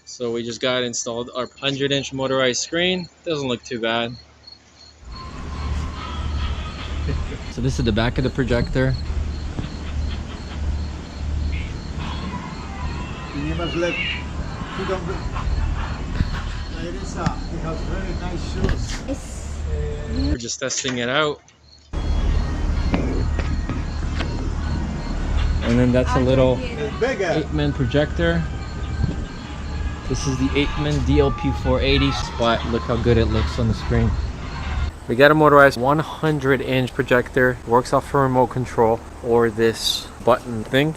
So we just got installed our 100-inch motorized screen. Doesn't look too bad. So this is the back of the projector. You must let Larissa, he has very nice shoes. We're just testing it out. And then that's a little Apeman projector. This is the Apeman DLP 480 spot. Look how good it looks on the screen. We got a motorized 100-inch projector. Works off a remote control or this button thing.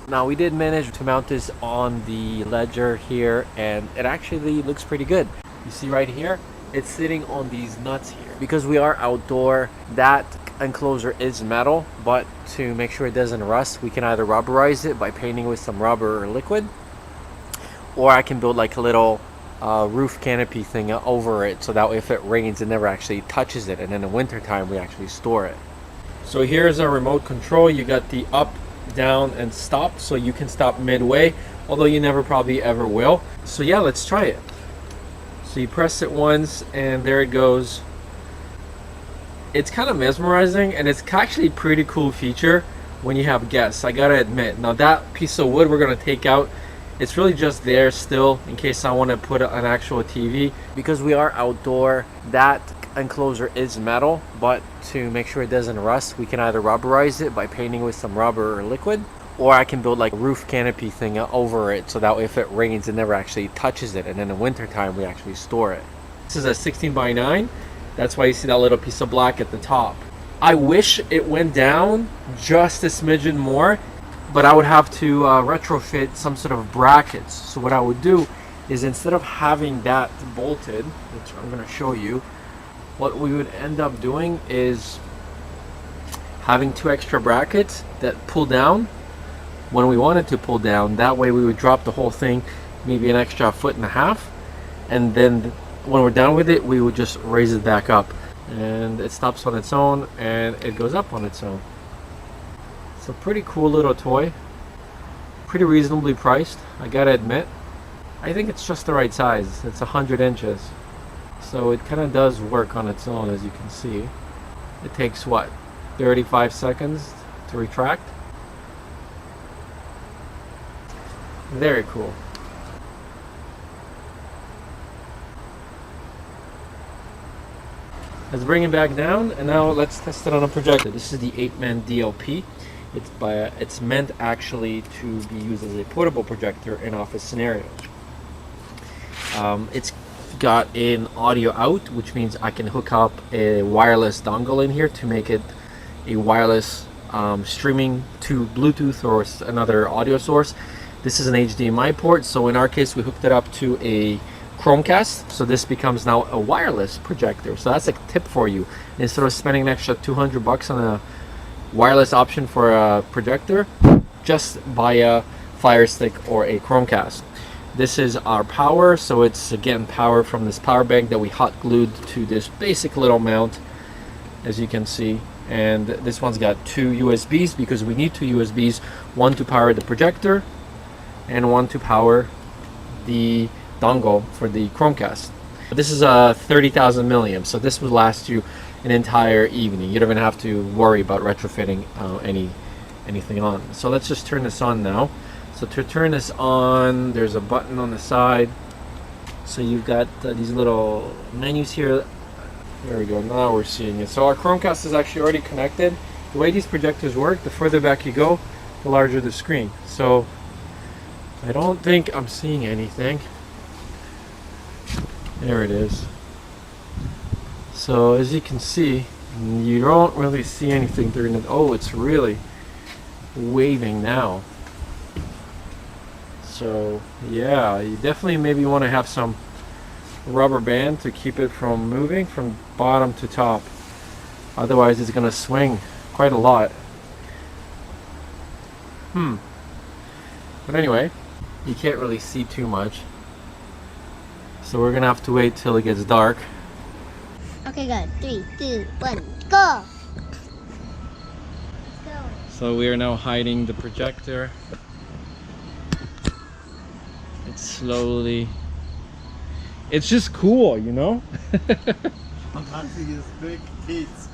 Now we did manage to mount this on the ledger here, and it actually looks pretty good. You see right here, it's sitting on these nuts here. Because we are outdoor, that enclosure is metal, but to make sure it doesn't rust, we can either rubberize it by painting with some rubber or liquid, or I can build like a little roof canopy thing over it, so that if it rains, it never actually touches it, and in the winter time we actually store it. So here's our remote control. You got the up, down, and stop, so you can stop midway, although you never probably ever will. So yeah, let's try it. So you press it once and there it goes. It's kind of mesmerizing, and it's actually a pretty cool feature when you have guests, I gotta admit. Now that piece of wood we're gonna take out, it's really just there still in case I want to put an actual TV. Because we are outdoor, that enclosure is metal, but to make sure it doesn't rust, we can either rubberize it by painting with some rubber or liquid, or I can build like a roof canopy thing over it, so that if it rains, it never actually touches it, and in the winter time we actually store it. This is a 16:9. That's why you see that little piece of black at the top. I wish it went down just a smidgen more, but I would have to retrofit some sort of brackets. So what I would do is, instead of having that bolted, which I'm going to show you, what we would end up doing is having 2 extra brackets that pull down when we wanted to pull down. That way we would drop the whole thing maybe an extra 1.5 feet, and then when we're done with it, we would just raise it back up, and it stops on its own and it goes up on its own. It's a pretty cool little toy, pretty reasonably priced, I gotta admit. I think it's just the right size. It's 100 inches, so it kind of does work on its own. As you can see, it takes what, 35 seconds to retract. Very cool. Let's bring it back down, and now let's test it on a projector. This is the Apeman DLP. It's meant actually to be used as a portable projector in office scenarios. It's got an audio out, which means I can hook up a wireless dongle in here to make it a wireless streaming to Bluetooth or another audio source. This is an HDMI port, so in our case we hooked it up to a Chromecast, so this becomes now a wireless projector. So that's a tip for you. Instead of spending an extra $200 on a wireless option for a projector, just buy a Fire Stick or a Chromecast. This is our power, so it's getting power from this power bank that we hot glued to this basic little mount, as you can see. And this one's got 2 USBs because we need 2 USBs, one to power the projector and one to power the dongle for the Chromecast. This is a 30,000 milliamps, so this would last you an entire evening. You don't even have to worry about retrofitting anything on. So let's just turn this on now. So to turn this on, there's a button on the side. So you've got these little menus here. There we go, now we're seeing it. So our Chromecast is actually already connected. The way these projectors work, the further back you go, the larger the screen. So I don't think I'm seeing anything. There it is. So as you can see, you don't really see anything during it. Oh, it's really waving now. So yeah, you definitely maybe want to have some rubber band to keep it from moving from bottom to top. Otherwise it's gonna swing quite a lot. But anyway, you can't really see too much. So we're gonna have to wait till it gets dark. Okay, good. 3, 2, 1, go! Let's go. So we are now hiding the projector. slowly. It's just cool, you know? Unboxing is big kids.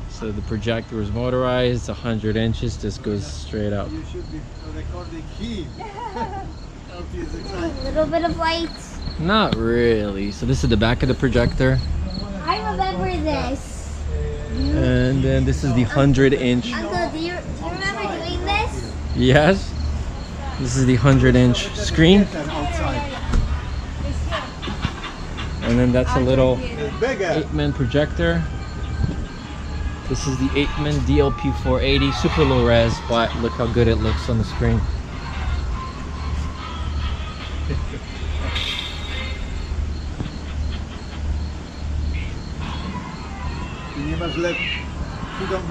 So the projector is motorized, 100 inches, just goes straight up. You should be recording kid. Okay, it's exciting. A little bit of light. Not really. So this is the back of the projector. I remember this. And then this is the 100-inch. Uncle, do you remember doing this? Yes. This is the 100-inch screen. And outside. And then that's a little It's bigger. Apeman projector. This is the Apeman DLP 480, super low res, but look how good it looks on the screen. You must let you don't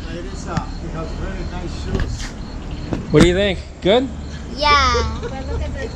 Larissa, he has very nice shoes. What do you think? Good? Yeah. But look at this.